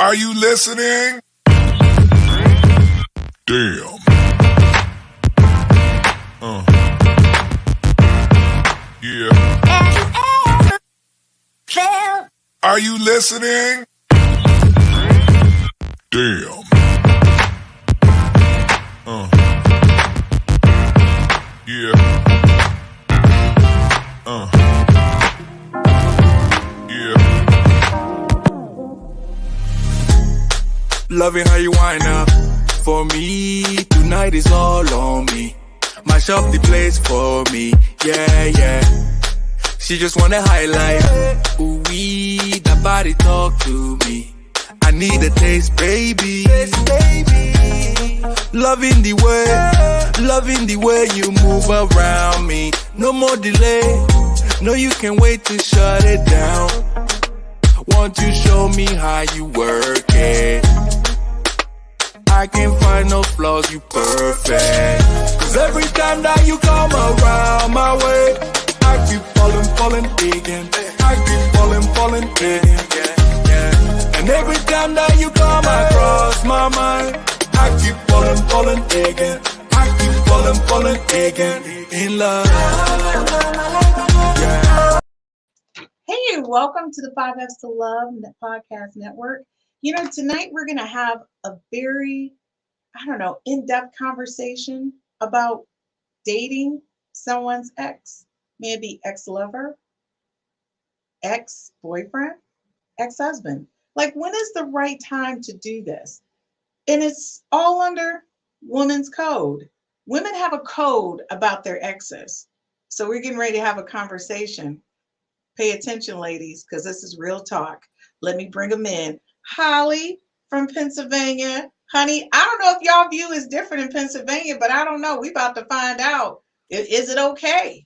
Are you listening? Damn. Yeah. Are you listening? Damn. Yeah. Yeah. Loving how you wind up for me. Tonight is all on me. Mash up the place for me. Yeah, yeah. She just wanna highlight. Ooh, that body talk to me. I need a taste, baby. Loving the way you move around me. No more delay. No, you can't wait to shut it down. Won't you show me how you work it? I can't find no flaws, you perfect. Cause every time that you come around my way, I keep falling again. I keep falling again. And every time that you come across my mind, I keep falling again. I keep falling again. In love. Yeah. Hey, welcome to the 5Fs to Love podcast network. You know, tonight we're going to have a very, in-depth conversation about dating someone's ex. Maybe ex-lover, ex-boyfriend, ex-husband. Like, when is the right time to do this? And it's all under women's code. Women have a code about their exes. So we're getting ready to have a conversation. Pay attention, ladies, because this is real talk. Let me bring them in. Holly from Pennsylvania. Honey, I don't know if y'all view is different in Pennsylvania, but I don't know. We about to find out. Is it okay?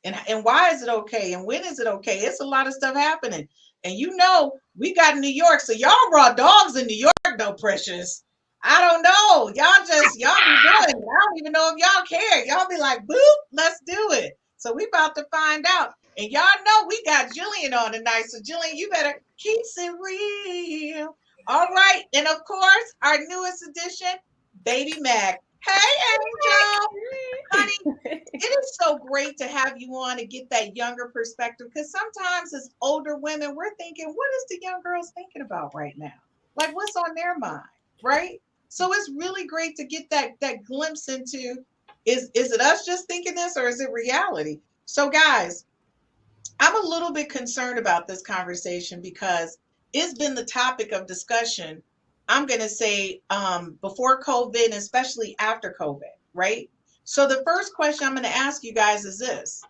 And why is it okay? And when is it okay? It's a lot of stuff happening. And you know, we got New York, so y'all raw dogs in New York, though, precious. I don't know. Y'all be doing it. I don't even know if y'all care. Y'all be like, boop, let's do it. So we about to find out. And y'all know we got Jillian on tonight. So Jillian, you better keep it real. All right. And of course, our newest addition, Baby Mac. Hey, Angel. Honey, it is so great to have you on and get that younger perspective, because sometimes as older women, we're thinking, what is the young girls thinking about right now? Like, what's on their mind, right? So it's really great to get that glimpse into, is it us just thinking this, or is it reality? So guys, I'm a little bit concerned about this conversation because it's been the topic of discussion, I'm going to say, before COVID, and especially after COVID, right? So the first question I'm going to ask you guys is this.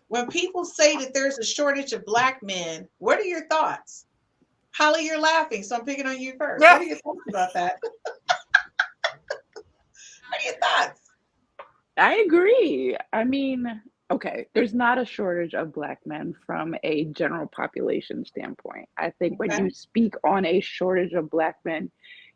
When people say that there's a shortage of Black men, what are your thoughts? Holly, you're laughing, so I'm picking on you first. Yeah. What are your thoughts about that? What are your thoughts? I agree. I mean, okay, there's not a shortage of Black men from a general population standpoint. I think when you speak on a shortage of Black men,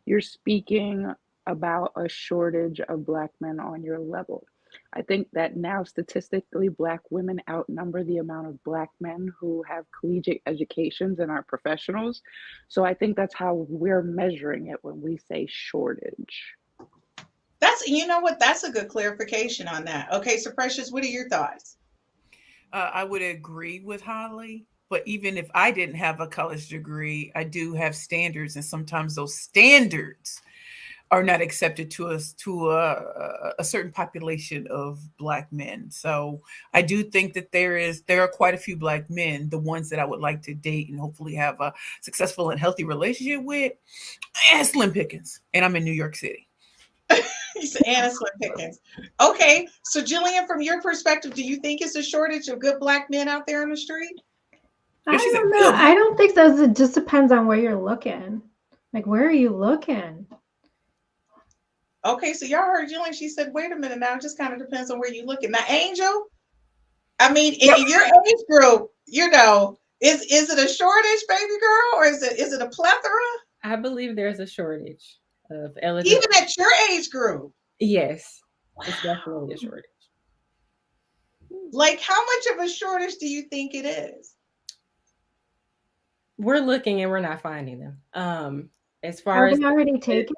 you're speaking about a shortage of Black men on your level. I think that now statistically, Black women outnumber the amount of Black men who have collegiate educations and are professionals. So I think that's how we're measuring it when we say shortage. You know what? That's a good clarification on that. Okay, so Precious, what are your thoughts? I would agree with Holly, but even if I didn't have a college degree, I do have standards, and sometimes those standards are not accepted to a certain population of Black men. So I do think that there are quite a few Black men, the ones that I would like to date and hopefully have a successful and healthy relationship with, and slim pickings, and I'm in New York City. He's Anna Slim Pickens. Okay, so Jillian, from your perspective, do you think it's a shortage of good Black men out there on the street? I don't know. I don't think so. It just depends on where you're looking. Like, where are you looking? Okay, so y'all heard Jillian. She said, wait a minute now. It just kind of depends on where you're looking. Now, Angel, I mean, in your age group, you know, is it a shortage, baby girl, or is it a plethora? I believe there's a shortage of eligible. Even at your age group? Yes, it's definitely a shortage. Like, how much of a shortage do you think it is? We're looking and we're not finding them. as far as already taken?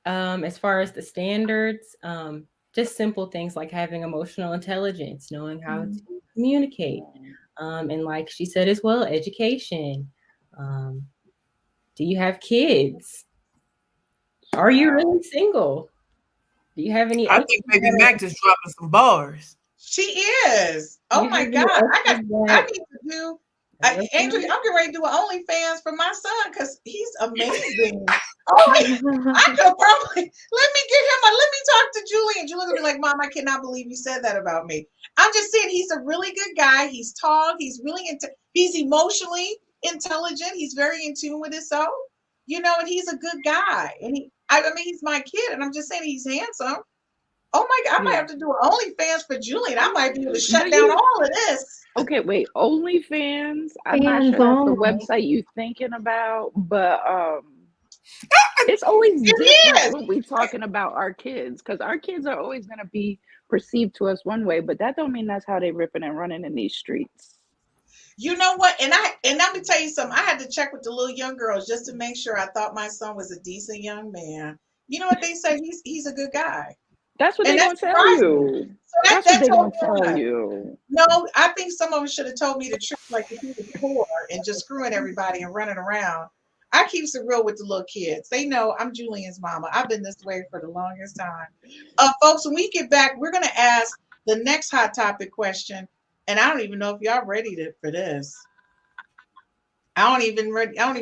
As far as the standards, just simple things like having emotional intelligence, knowing how to communicate, and like she said as well, education. Do you have kids? Are you really single? Do you have any? I think maybe Mac just dropping some bars. She is. Oh my God. I need to do. Andrew, I'm getting ready to do an OnlyFans for my son because he's amazing. I could probably let me talk to Julian. Julian will be like, Mom, I cannot believe you said that about me. I'm just saying he's a really good guy. He's tall. He's really he's emotionally intelligent. He's very in tune with himself, and he's a good guy. And he's my kid, and I'm just saying he's handsome. Oh my God, I might have to do an OnlyFans for Julian. I might be able to shut down all of this. Okay, wait, OnlyFans? I'm not sure that's the website you're thinking about, but it's always different when we're talking about our kids, because our kids are always going to be perceived to us one way, but that don't mean that's how they ripping and running in these streets. You know what? And let me tell you something. I had to check with the little young girls just to make sure I thought my son was a decent young man. You know what they say? He's a good guy. That's what they're going to tell you. So that's what they're going to tell you. No, I think some of them should have told me the truth, like if he was poor and just screwing everybody and running around. I keep it real with the little kids. They know I'm Julian's mama. I've been this way for the longest time. Folks, when we get back, we're going to ask the next hot topic question. And I don't even know if y'all ready for this. I don't even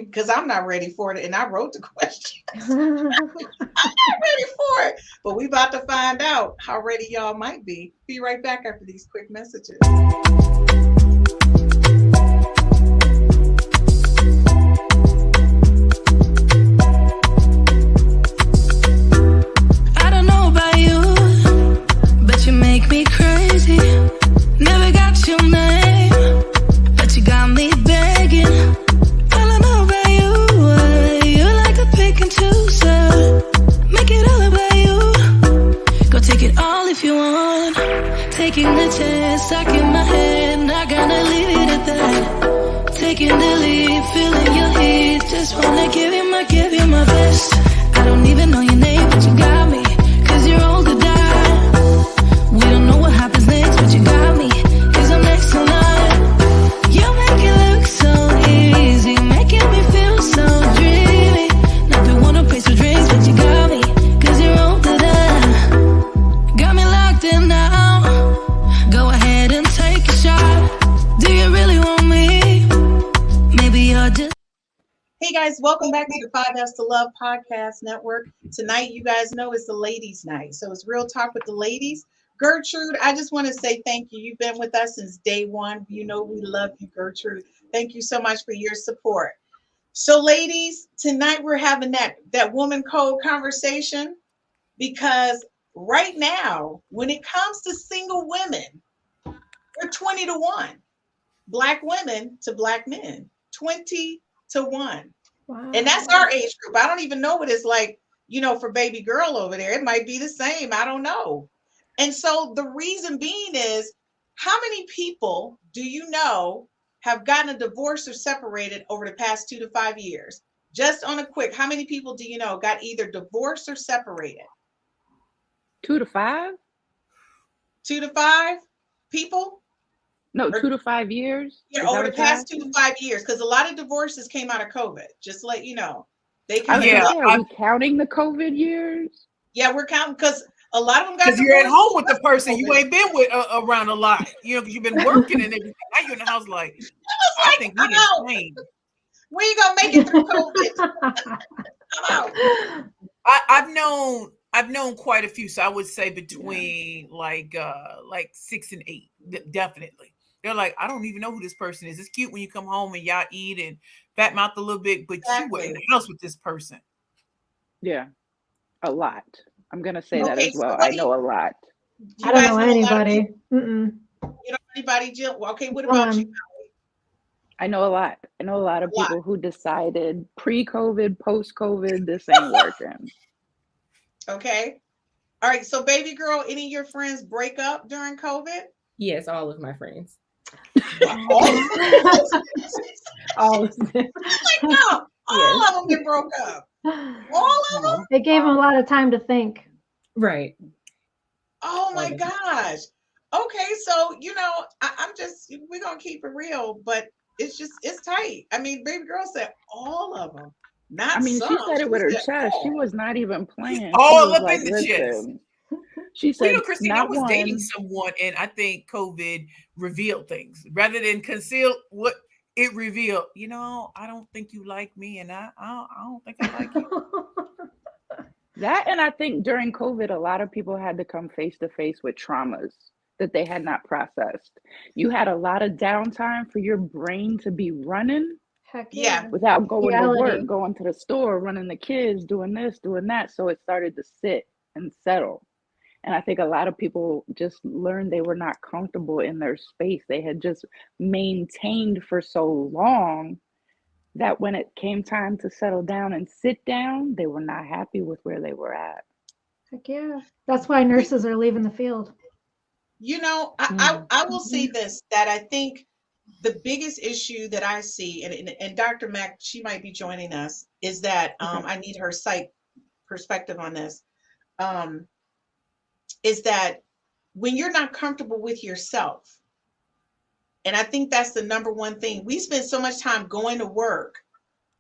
because I'm not ready for it. And I wrote the question. I'm not ready for it. But we about to find out how ready y'all might be. Be right back after these quick messages. I don't know about you, but you make me crazy. Never got your name, but you got me begging. All I know about you, you like to pick and choose. Make it all about you. Go take it all if you want. Taking the chance, stuck in my head, not gonna leave it at that. Taking the lead, feeling your heat. Just wanna give you my best. I don't even know your name, but you got me. 'Cause you're old to die. We don't know what happens next, but you got me. 'Cause I'm next in line. You make it look so easy, making me feel so dreamy. Not the one who pays for drinks, but you got me. 'Cause you're old to die. Got me locked in now. Go ahead and take a shot. Do you really want me? Maybe you're just. Hey guys, welcome back to the 5S to Love podcast network. Tonight, you guys know it's the ladies' night. So it's Real Talk with the ladies. Gertrude, I just want to say thank you. You've been with us since day one. You know we love you, Gertrude. Thank you so much for your support. So ladies, tonight we're having that woman code conversation because right now, when it comes to single women, we're 20 to 1. Black women to black men, 20 to 1. Wow. And that's our age group. I don't even know what it's like, for baby girl over there. It might be the same. I don't know. And so the reason being is, how many people do you know have gotten a divorce or separated over the past 2 to 5 years? Just on a quick, how many people do you know got either divorced or separated? 2 to 5? 2 to 5 people? No, 2 to 5 years. Yeah, over the past 2 to 5 years, because a lot of divorces came out of COVID. Just to let you know, they can. Are we counting the COVID years? Yeah, we're counting because a lot of them got. Because you're at home with the person you ain't been with around a lot, because you've been working and everything. Now you're in the house like, I think we didn't change. We ain't gonna make it through COVID. I'm out. I've known quite a few, so I would say between like 6 and 8, definitely. They're like, I don't even know who this person is. It's cute when you come home and y'all eat and fat mouth a little bit, but you were in the house with this person. Yeah, a lot. I'm gonna say that as well. I know a lot. I don't know anybody. You know anybody, Jill? Okay, what about you? I know a lot. I know a lot of people who decided pre-COVID, post-COVID, this ain't working. Okay. All right. So, baby girl, any of your friends break up during COVID? Yes, all of my friends. All of them. Like, no. All of them that broke up. All of them? It gave him a lot of time to think. Right. Oh my gosh. Okay, so I'm just, we're gonna keep it real, but it's tight. I mean, baby girl said all of them. Not I mean, some. she said it with her said chest. She all. was not even playing. All She was up in the chest. She Well, said, Christine, I not was dating one. someone, and I think COVID revealed things rather than conceal what it revealed. I don't think you like me, and I don't think I like you. That, and I think during COVID, a lot of people had to come face to face with traumas that they had not processed. You had a lot of downtime for your brain to be running. Heck Yeah. Without going to Reality. work, going to the store, running the kids, doing this, doing that. So it started to sit and settle. And I think a lot of people just learned they were not comfortable in their space. They had just maintained for so long that when it came time to settle down and sit down, they were not happy with where they were at. Heck yeah. That's why nurses are leaving the field. I will say this, that I think the biggest issue that I see, and Dr. Mack, she might be joining us, is that I need her psych perspective on this, is that when you're not comfortable with yourself, and I think that's the number one thing. We spend so much time going to work,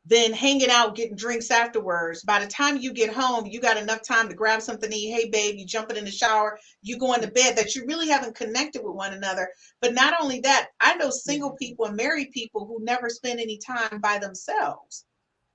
then hanging out, getting drinks afterwards. By the time you get home, you got enough time to grab something to eat. Hey, babe, you jumping in the shower, you going to bed, that you really haven't connected with one another. But not only that, I know single people and married people who never spend any time by themselves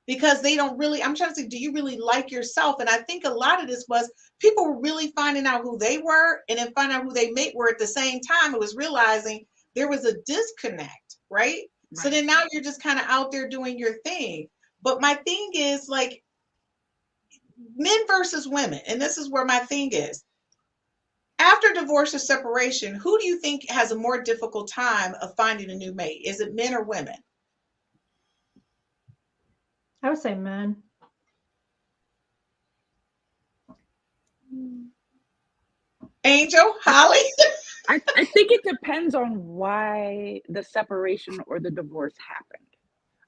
because they don't really, I'm trying to say, do you really like yourself? And I think a lot of this was people were really finding out who they were and then finding out who they mate were at the same time. It was realizing there was a disconnect, right? So then now you're just kind of out there doing your thing. But my thing is like men versus women. And this is where my thing is. After divorce or separation, who do you think has a more difficult time of finding a new mate? Is it men or women? I would say men. Angel, Holly? I think it depends on why the separation or the divorce happened.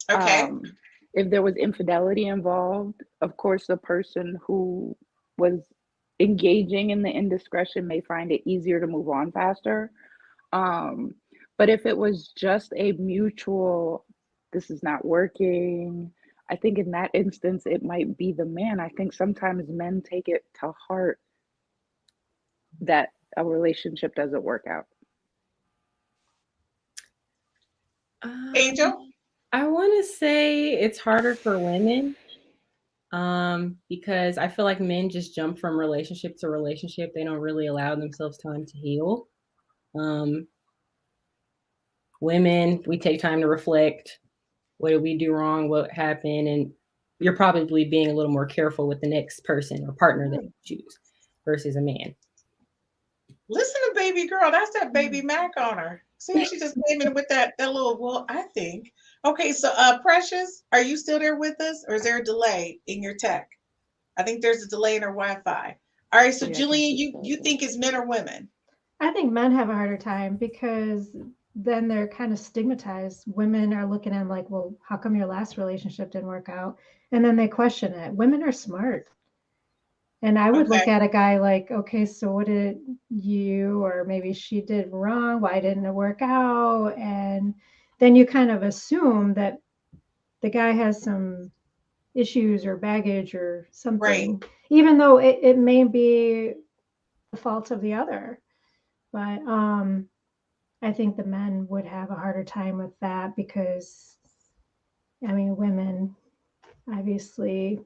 Okay. If there was infidelity involved, of course, the person who was engaging in the indiscretion may find it easier to move on faster. But if it was just a mutual, this is not working, I think in that instance, it might be the man. I think sometimes men take it to heart that a relationship doesn't work out. Angel? I want to say it's harder for women because I feel like men just jump from relationship to relationship. They don't really allow themselves time to heal. Women, we take time to reflect. What did we do wrong? What happened? And you're probably being a little more careful with the next person or partner that you choose versus a man. Listen to baby girl. That's that baby Mac on her. See, she just came in with that little, well, I think. Okay, so Precious, are you still there with us? Or is there a delay in your tech? I think there's a delay in her Wi-Fi. All right, so Jillian, you think it's men or women? I think men have a harder time because then they're kind of stigmatized. Women are looking at them like, well, how come your last relationship didn't work out? And then they question it. Women are smart. And I would look at a guy like, okay, so what did you or maybe she did wrong? Why didn't it work out? And then you kind of assume that the guy has some issues or baggage or something, even though it may be the fault of the other. But I think the men would have a harder time with that because, I mean, women, obviously,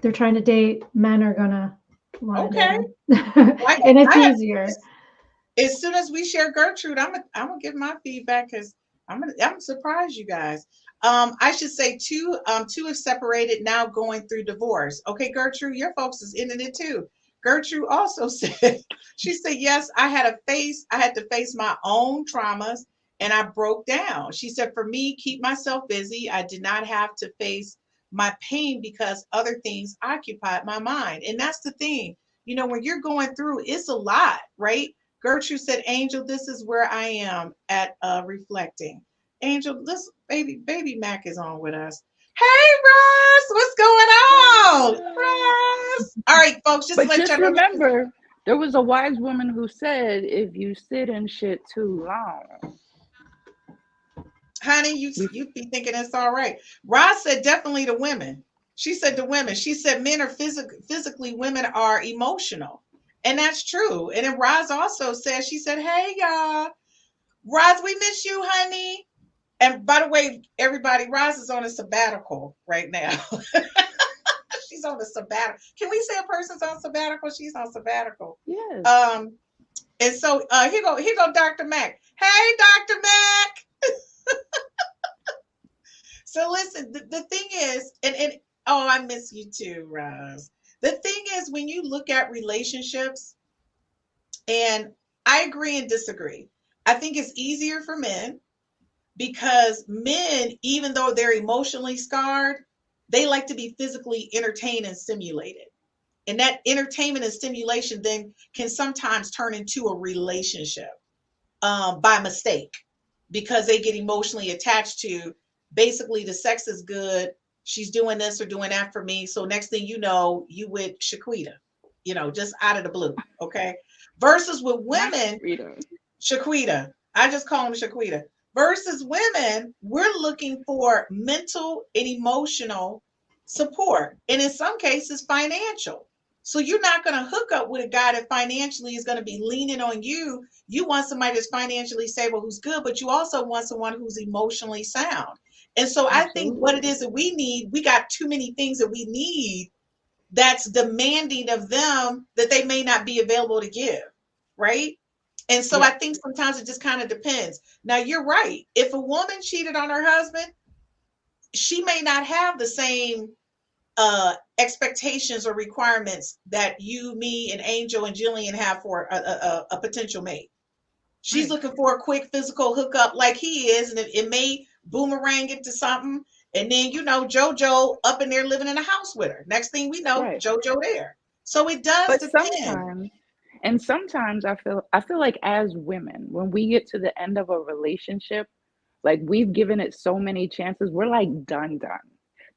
they're trying to date. Men are gonna want to date them. And it's easier. As soon as we share Gertrude, I'm gonna give my feedback because I'm gonna surprise you guys. I should say two have separated, now going through divorce. Okay, Gertrude, your folks is in it too. Gertrude also said, she said, yes, I had to face my own traumas and I broke down. She said, for me, keep myself busy. I did not have to face my pain because other things occupied my mind. And that's the thing, when you're going through, it's a lot, right? Gertrude said, Angel, this is where I am at reflecting. Angel, this baby Mac is on with us. Hey, Ross, what's going on? Ross. All right, folks, just But let just y'all know. remember, there was a wise woman who said, if you sit in shit too long. Honey, you be thinking it's all right. Ross said definitely to women. She said to women. She said men are physically, women are emotional. And that's true. And then Roz also said, she said, hey, y'all. Roz, we miss you, honey. And by the way, everybody, Roz is on a sabbatical right now. She's on a sabbatical. Can we say a person's on sabbatical? She's on sabbatical. Yes. And so here go Dr. Mac. Hey, Dr. Mac. So listen, the thing is, and oh, I miss you too, Roz. The thing is, when you look at relationships, and I agree and disagree. I think it's easier for men because men, even though they're emotionally scarred, they like to be physically entertained and stimulated. And that entertainment and stimulation then can sometimes turn into a relationship by mistake because they get emotionally attached to basically the sex is good. She's doing this or doing that for me. So next thing you know, you with Shaquita, just out of the blue. Okay. Versus with women, Shaquita. I just call them Shaquita. Versus women, we're looking for mental and emotional support. And in some cases, financial. So you're not going to hook up with a guy that financially is going to be leaning on you. You want somebody that's financially stable, who's good, but you also want someone who's emotionally sound. And so I think what it is that we need, we got too many things that we need that's demanding of them that they may not be available to give, right? And so I think sometimes it just kind of depends. Now, you're right. If a woman cheated on her husband, she may not have the same expectations or requirements that you, me, and Angel and Jillian have for a potential mate. She's looking for a quick physical hookup like he is, and it may boomerang into something. And then, JoJo up in there living in a house with her. Next thing we know, JoJo there. So it does depend. Sometimes I feel like as women, when we get to the end of a relationship, like we've given it so many chances, we're like done.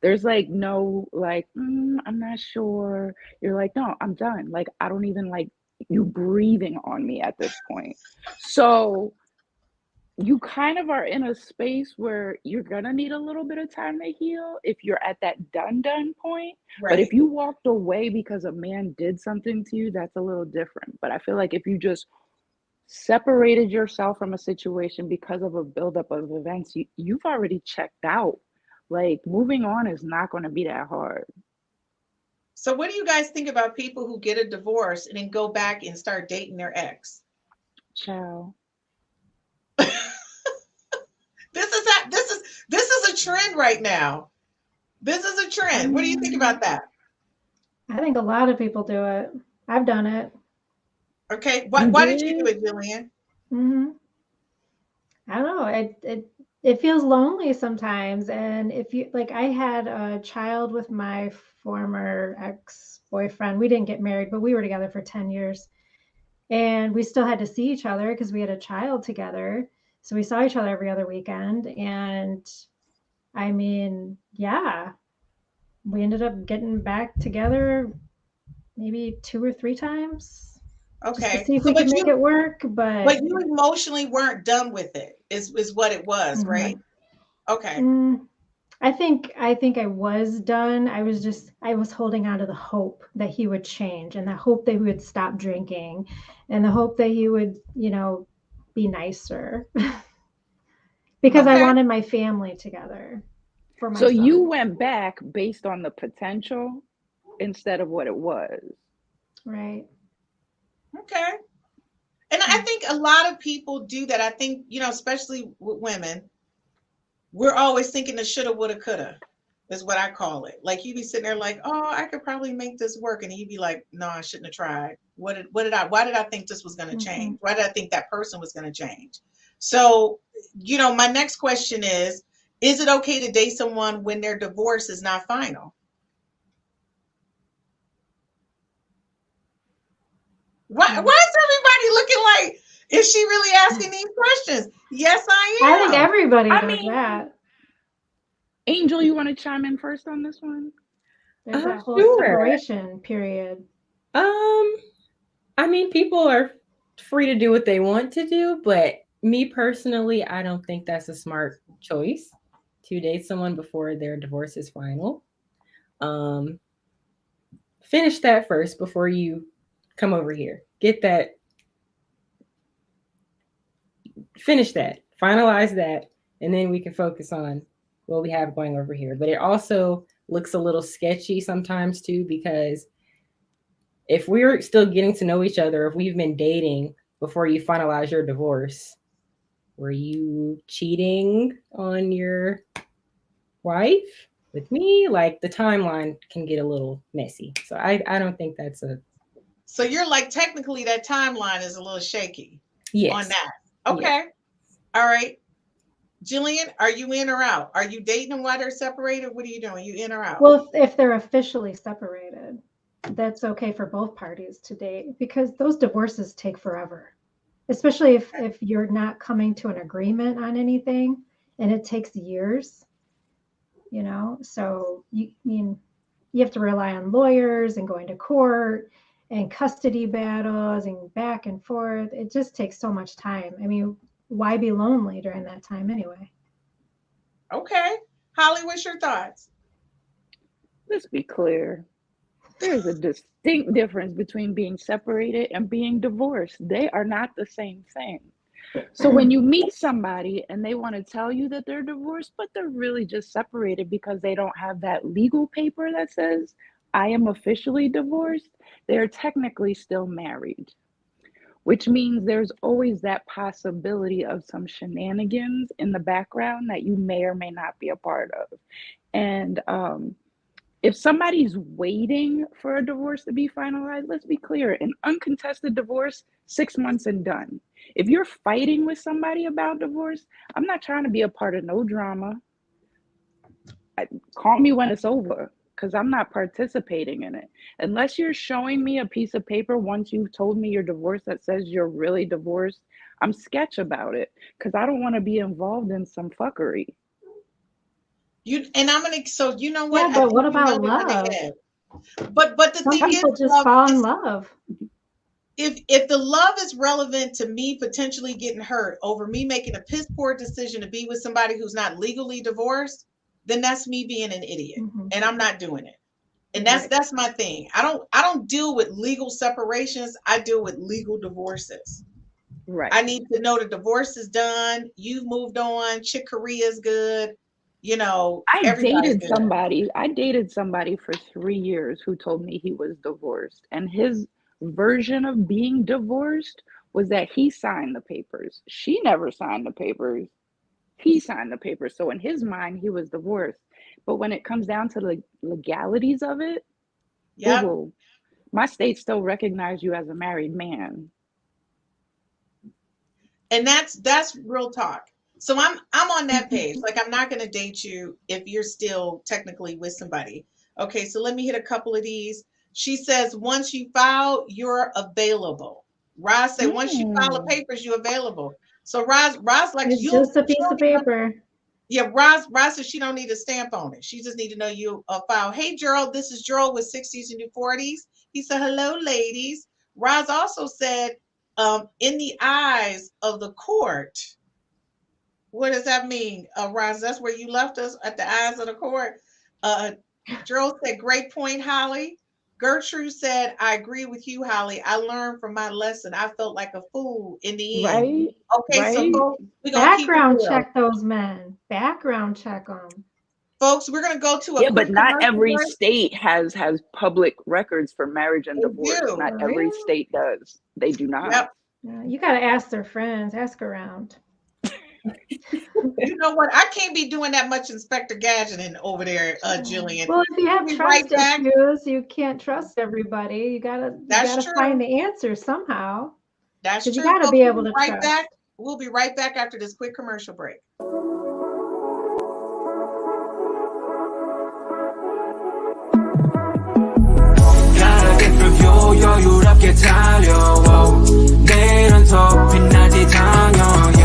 There's like no I'm not sure. You're like, no, I'm done. Like I don't even like you breathing on me at this point. So you kind of are in a space where you're gonna need a little bit of time to heal if you're at that done point. Right. But if you walked away because a man did something to you, that's a little different. But I feel like if you just separated yourself from a situation because of a buildup of events, you've already checked out. Like moving on is not going to be that hard. So what do you guys think about people who get a divorce and then go back and start dating their ex? Ciao. This is a trend right now. This is a trend. What do you think about that? I think a lot of people do it. I've done it. Okay. Why did you do it, Jillian? I don't know. It feels lonely sometimes. And if you I had a child with my former ex-boyfriend. We didn't get married, but we were together for 10 years. And we still had to see each other because we had a child together. So we saw each other every other weekend. And I mean, yeah, we ended up getting back together maybe 2 or 3 times. Okay. Just to see if we could make it work. But you emotionally weren't done with it, is what it was, right? Okay. I think I was done. I was holding on to the hope that he would change and the hope that he would stop drinking and the hope that he would, be nicer because I wanted my family together for my So son. you went back based on the potential instead of what it was. Right. Okay. And I think a lot of people do that. I think, especially with women, we're always thinking the shoulda, woulda, coulda is what I call it. Like you be sitting there like, oh, I could probably make this work. And you'd be like, no, I shouldn't have tried. Why did I think this was going to change? Why did I think that person was going to change? So, my next question is it okay to date someone when their divorce is not final? Why is everybody looking like, is she really asking these questions? Yes, I am. I think everybody does that. Angel, you want to chime in first on this one? There's that whole Sure. separation period. I mean, people are free to do what they want to do, but me personally, I don't think that's a smart choice to date someone before their divorce is final. Finish that first before you come over here. Get that. Finish that. Finalize that. And then we can focus on what we have going over here. But it also looks a little sketchy sometimes too, because if we're still getting to know each other, if we've been dating before you finalize your divorce, were you cheating on your wife with me? Like, the timeline can get a little messy. So I don't think that's a... So you're like, technically that timeline is a little shaky. Yes. On that. Okay. Yes. All right. Jillian, are you in or out? Are you dating them while they're separated? What are you doing? You in or out? Well, if they're officially separated, that's okay for both parties to date, because those divorces take forever, especially if you're not coming to an agreement on anything, and it takes years, you know. So you have to rely on lawyers and going to court and custody battles and back and forth. It just takes so much time. I mean, why be lonely during that time anyway? Okay. Holly, what's your thoughts? Let's be clear. There's a distinct difference between being separated and being divorced. They are not the same thing. So when you meet somebody and they want to tell you that they're divorced, but they're really just separated because they don't have that legal paper that says, I am officially divorced, they're technically still married, which means there's always that possibility of some shenanigans in the background that you may or may not be a part of. And if somebody's waiting for a divorce to be finalized, let's be clear, an uncontested divorce, 6 months and done. If you're fighting with somebody about divorce, I'm not trying to be a part of no drama. Call me when it's over, because I'm not participating in it. Unless you're showing me a piece of paper once you've told me you're divorced that says you're really divorced, I'm sketch about it, because I don't want to be involved in some fuckery. So you know what? Yeah, but what about love? But the Some thing people is, just fall in love. If the love is relevant to me potentially getting hurt over me making a piss poor decision to be with somebody who's not legally divorced, then that's me being an idiot, and I'm not doing it. And that's my thing. I don't deal with legal separations. I deal with legal divorces. Right. I need to know the divorce is done. You've moved on. Chick Corea's good. You know, I dated somebody for 3 years who told me he was divorced, and his version of being divorced was that he signed the papers. She never signed the papers. He signed the papers. So in his mind, he was divorced. But when it comes down to the legalities of it, my state still recognize you as a married man. And that's real talk. So I'm on that page. Like, I'm not going to date you if you're still technically with somebody. Okay, so let me hit a couple of these. She says, once you file, you're available. Roz said, once you file the papers, you're available. So Roz like, it's just a piece of paper. Yeah, Roz says she don't need a stamp on it. She just need to know you file. Hey, Gerald, this is Gerald with 60s and new 40s. He said, hello, ladies. Roz also said, in the eyes of the court. What does that mean, Roz? That's where you left us, at the eyes of the court. Gerald said, great point, Holly. Gertrude said, I agree with you, Holly. I learned from my lesson. I felt like a fool in the end. Right. Okay, right. so we're gonna background check those men. Background check them. Folks, we're gonna go to a but not every state has public records for marriage and divorce. Not every state does. They do not. Yep. Yeah, you got to ask their friends. Ask around. You know what? I can't be doing that much Inspector Gadgeting over there, Jillian. Well, if you have trust issues, you can't trust everybody. You gotta find the answer somehow. That's true. You gotta be able to trust. We'll be right back after this quick commercial break. 여유롭게 달려와 내일은 더 빛나지 당연해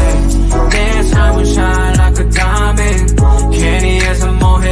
내 삶은 shine like a diamond 괜히 해서 뭐해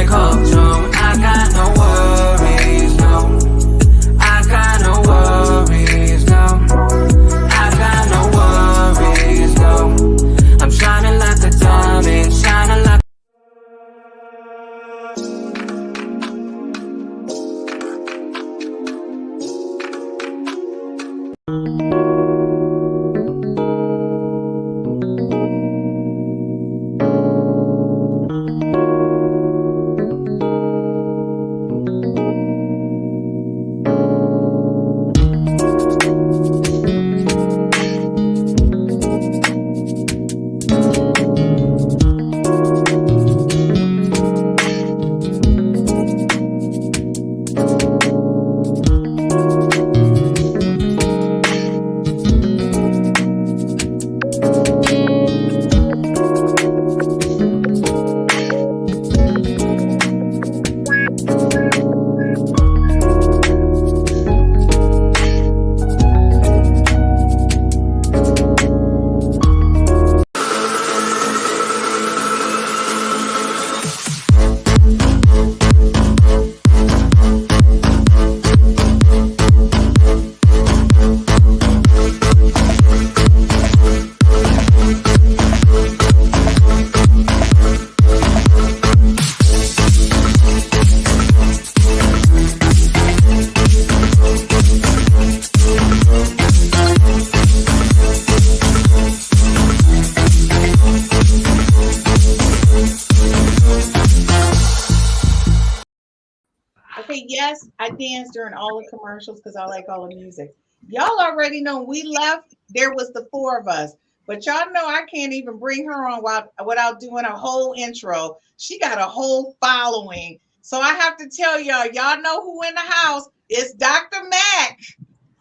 say yes, I danced during all the commercials because I like all the music. Y'all already know when we left, there was the four of us. But y'all know I can't even bring her on without doing a whole intro. She got a whole following. So I have to tell y'all know who in the house. It's Dr. Mac.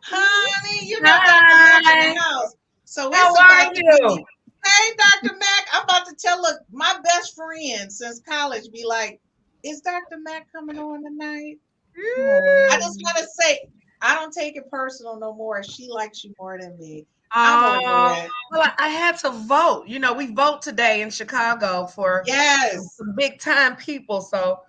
Honey, you know Dr. Mac in the house. So it's How are you? Hey, Dr. Mac, I'm about to tell my best friend since college be like, is Dr. Mac coming on tonight? I just want to say, I don't take it personal no more. She likes you more than me. Well, I had to vote. You know, we vote today in Chicago for some big time people. So,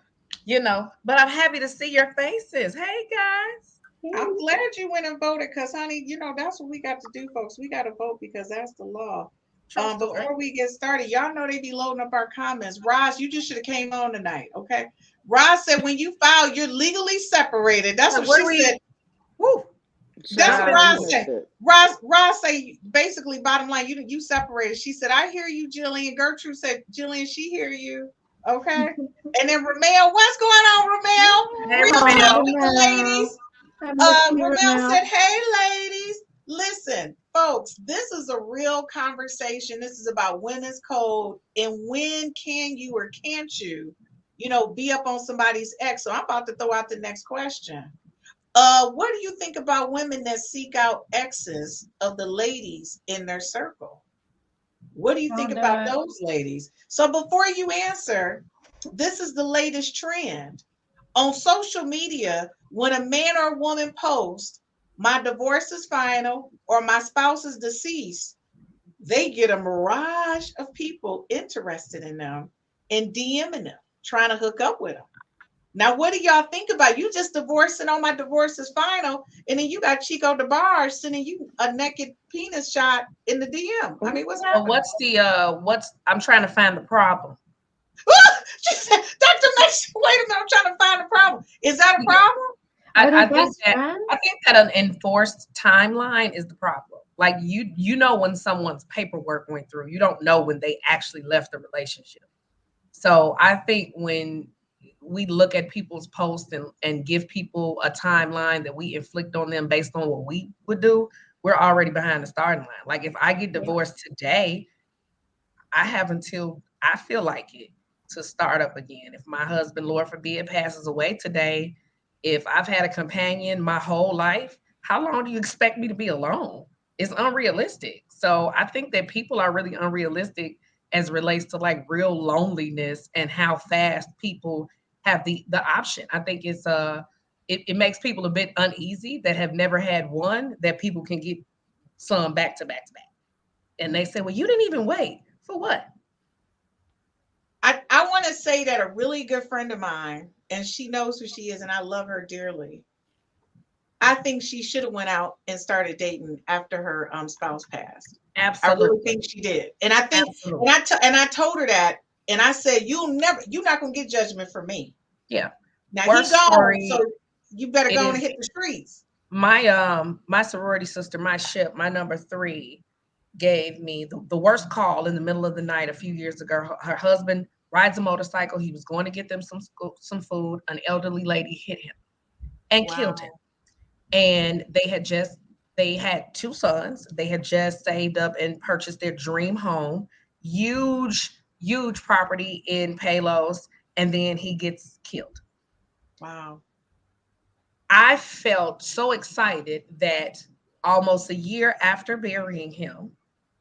you know, but I'm happy to see your faces. Hey, guys. I'm glad you went and voted because, honey, you know, that's what we got to do, folks. We got to vote because that's the law. Before we get started, y'all know they be loading up our comments. Roz, you just should have came on tonight, okay? Roz said when you file, you're legally separated. That's what she said. Woo. That's what Roz said. Roz say basically bottom line, you separated. She said, I hear you, Jillian. Gertrude said, Jillian, she hear you. Okay. And then Rhumel, what's going on, Rhumel? Hey, Rhumel. Ladies. Rhumel said, hey, ladies. Listen, folks, this is a real conversation. This is about women's code and when can you or can't you, be up on somebody's ex. So I'm about to throw out the next question. What do you think about women that seek out exes of the ladies in their circle? What do you think about those ladies? So before you answer, this is the latest trend. On social media, when a man or a woman posts, my divorce is final or my spouse is deceased, they get a mirage of people interested in them and DMing them, trying to hook up with them. Now, what do y'all think about you just divorcing on my divorce is final, and then you got Chico DeBarge sending you a naked penis shot in the DM? I mean, what's happening? I'm trying to find the problem. She said, Dr. Mason, wait a minute, I'm trying to find the problem. Is that a problem? I think that an enforced timeline is the problem. Like you know when someone's paperwork went through, you don't know when they actually left the relationship. So I think when we look at people's posts and give people a timeline that we inflict on them based on what we would do, we're already behind the starting line. Like if I get divorced today, I have until I feel like it to start up again. If my husband, Lord forbid, passes away today, if I've had a companion my whole life, how long do you expect me to be alone? It's unrealistic. So I think that people are really unrealistic as it relates to like real loneliness and how fast people have the option. I think it's it makes people a bit uneasy that have never had one, that people can get some back to back to back. And they say, well, you didn't even wait. For what? I want to say that a really good friend of mine, and she knows who she is, and I love her dearly. I think she should have went out and started dating after her spouse passed. Absolutely. I really think she did. And I think, and I told her that, and I said, you're not going to get judgment from me. Yeah. Now he's gone, so you better go and hit the streets. My sorority sister, my number 3, gave me the worst call in the middle of the night a few years ago. Her husband rides a motorcycle. He was going to get them some food. An elderly lady hit him and killed him. And they had 2 sons. They had just saved up and purchased their dream home, huge property in Palos, and then he gets killed. Wow. I felt so excited that almost a year after burying him,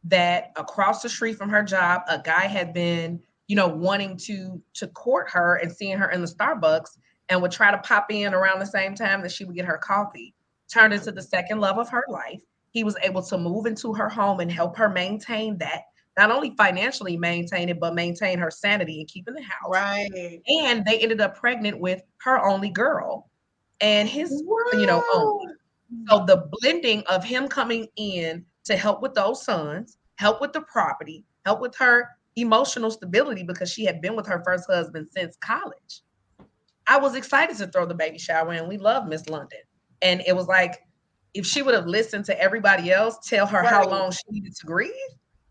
that across the street from her job, a guy had been, wanting to court her and seeing her in the Starbucks and would try to pop in around the same time that she would get her coffee. Turned into the second love of her life. He was able to move into her home and help her maintain that, not only financially maintain it, but maintain her sanity and keeping the house. Right. And they ended up pregnant with her only girl and his, only. So the blending of him coming in to help with those sons, help with the property, help with her emotional stability because she had been with her first husband since college. I was excited to throw the baby shower and we love Miss London. And it was like, if she would have listened to everybody else tell her how long she needed to grieve,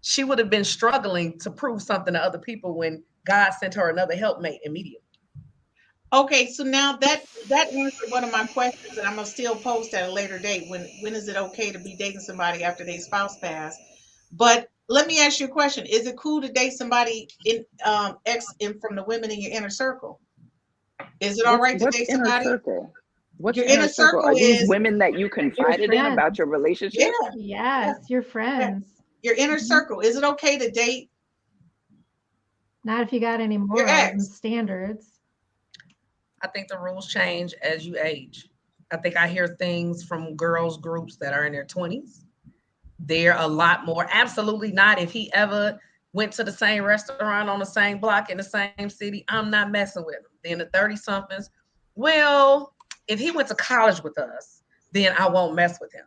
she would have been struggling to prove something to other people when God sent her another helpmate immediately. Okay, so now that answered one of my questions, and I'm gonna still post at a later date. When is it okay to be dating somebody after their spouse passed? But let me ask you a question: is it cool to date somebody in from the women in your inner circle? Is it all right to What's date inner somebody? circle? What's Your inner inner circle? circle Are these is women that you Your confided in about friends. your relationship? yeah, yeah, Yes, your yeah. friends. Your inner Mhm. circle. Is it okay to date Not if you got any your morals and ex? standards. I think the rules change as you age. I think I hear things from girls groups that are in their 20s. They're a lot more. Absolutely not. If he ever went to the same restaurant on the same block in the same city, I'm not messing with him. Then the 30 somethings, well, if he went to college with us, then I won't mess with him.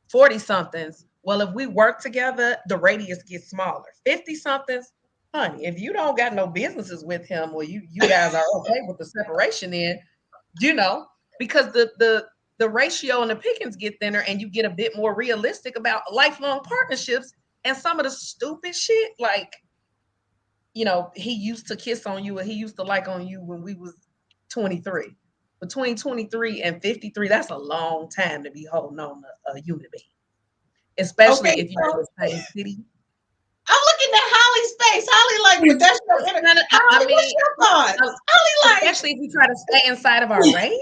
40 somethings, well, if we work together, the radius gets smaller. 50 somethings, honey, if you don't got no businesses with him or you guys are okay with the separation, then you know, because the ratio and the pickings get thinner and you get a bit more realistic about lifelong partnerships and some of the stupid shit like he used to kiss on you or he used to like on you when we was 23. Between 23 and 53, that's a long time to be holding on a human being, especially Okay, if you're in so the same city. I'm looking at Holly's face. Holly, like, but that's your inner. I Holly, what's mean, your thoughts? Holly, like, especially if we try to stay inside of our range.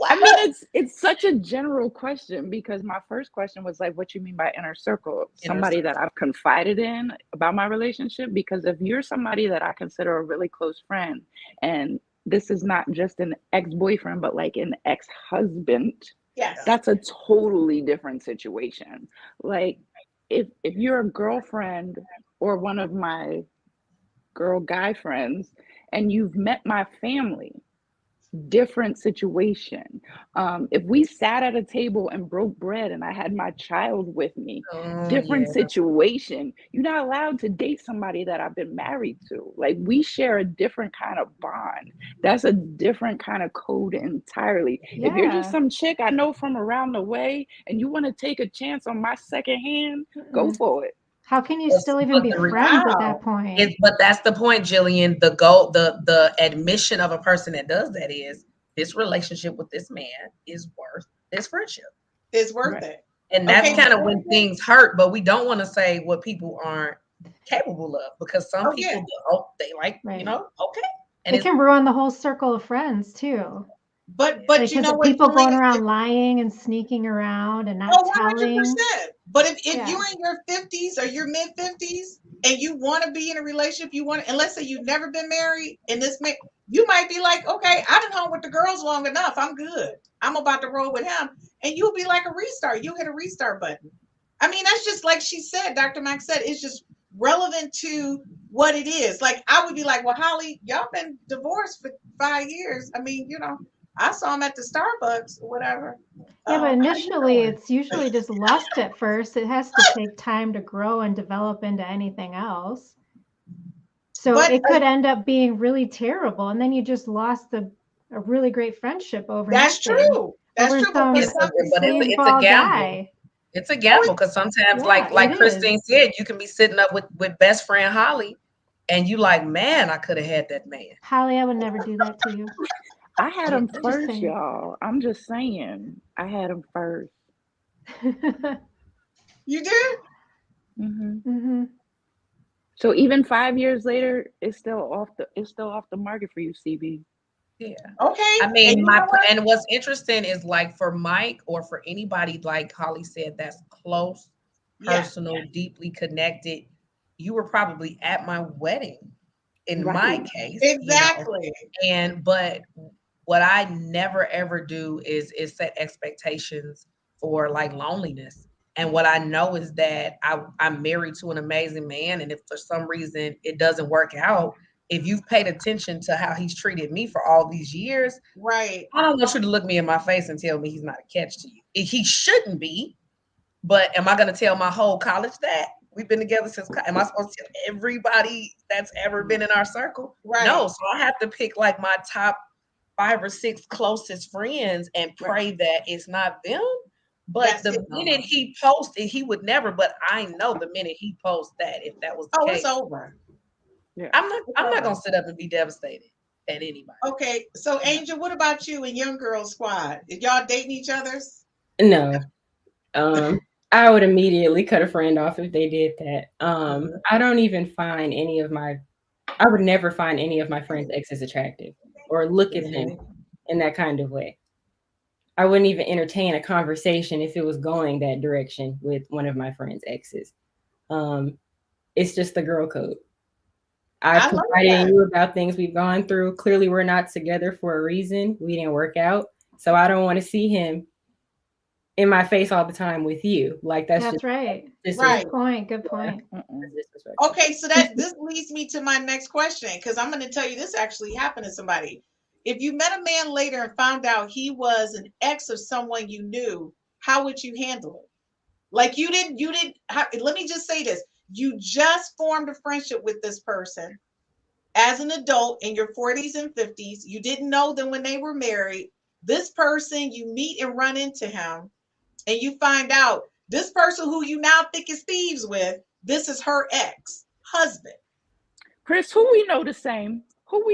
I mean, it's such a general question because my first question was like, what you mean by inner circle? Somebody that I've confided in about my relationship? Because if you're somebody that I consider a really close friend, and this is not just an ex-boyfriend, but like an ex-husband, yes, that's a totally different situation. Like if you're a girlfriend or one of my girl guy friends and you've met my family, different situation. If we sat at a table and broke bread and I had my child with me, different situation. You're not allowed to date somebody that I've been married to. Like we share a different kind of bond. That's a different kind of code entirely. Yeah. If you're just some chick I know from around the way and you want to take a chance on my second hand, go for it. How can you still even be friends at that point? But that's the point, Jillian. The goal, the admission of a person that does that is this relationship with this man is worth this friendship. It's worth it. And that's kind of when things hurt, but we don't want to say what people aren't capable of because some people they like, okay. And it can ruin the whole circle of friends too. But you know what, people going around lying and sneaking around and not telling. 100%. But if you're in your 50s or your mid 50s and you want to be in a relationship, and let's say you've never been married, and you might be like, okay, I've been home with the girls long enough. I'm good. I'm about to roll with him. And you'll be like a restart. You'll hit a restart button. I mean, that's just like she said, Dr. Max said, it's just relevant to what it is. Like, I would be like, well, Holly, y'all been divorced for 5 years. I mean, I saw him at the Starbucks or whatever. Yeah, but initially it's usually just lust at first. It has to take time to grow and develop into anything else. So it could end up being really terrible. And then you just lost a really great friendship over That's true. That's true. But it's a gamble. Guy. It's a gamble because sometimes, like Christine said, you can be sitting up with best friend Holly and you like, man, I could have had that man. Holly, I would never do that to you. I had him first, y'all. I'm just saying. I had him first. You did? Mm-hmm. Mm-hmm. So even 5 years later, it's still off the market for you, CB. Yeah. Okay. I mean, and what's interesting is like for Mike or for anybody like Holly said that's close, personal, deeply connected. You were probably at my wedding. In my case, exactly. But what I never ever do is set expectations for like loneliness. And what I know is that I'm married to an amazing man. And if for some reason it doesn't work out, if you've paid attention to how he's treated me for all these years, right? I don't want you to look me in my face and tell me he's not a catch to you. He shouldn't be. But am I going to tell my whole college that? We've been together since. Am I supposed to tell everybody that's ever been in our circle? Right. No. So I have to pick like my top 5 or 6 closest friends and pray that it's not them. But the minute he posted, he would never. But I know the minute he posts that, if that was the case, it's over. Yeah. I'm not gonna sit up and be devastated. at anybody. Okay, so Angel, what about you and Young Girl Squad? Did y'all dating each other's? No. I would immediately cut a friend off if they did that. I don't even find I would never find any of my friends' exes attractive or look at them in that kind of way. I wouldn't even entertain a conversation if it was going that direction with one of my friends' exes. It's just the girl code. I've confided in you about things we've gone through. Clearly, we're not together for a reason. We didn't work out. So I don't want to see him in my face all the time with you. Like that's just, right. Right. Good point. Okay, so this leads me to my next question, because I'm going to tell you this actually happened to somebody. If you met a man later and found out he was an ex of someone you knew, how would you handle it? Like let me just say this. You just formed a friendship with this person as an adult in your 40s and 50s. You didn't know them when they were married. This person, you meet and run into him, and you find out this person who you now think is thieves with, this is her ex-husband. Chris, who we know the same? You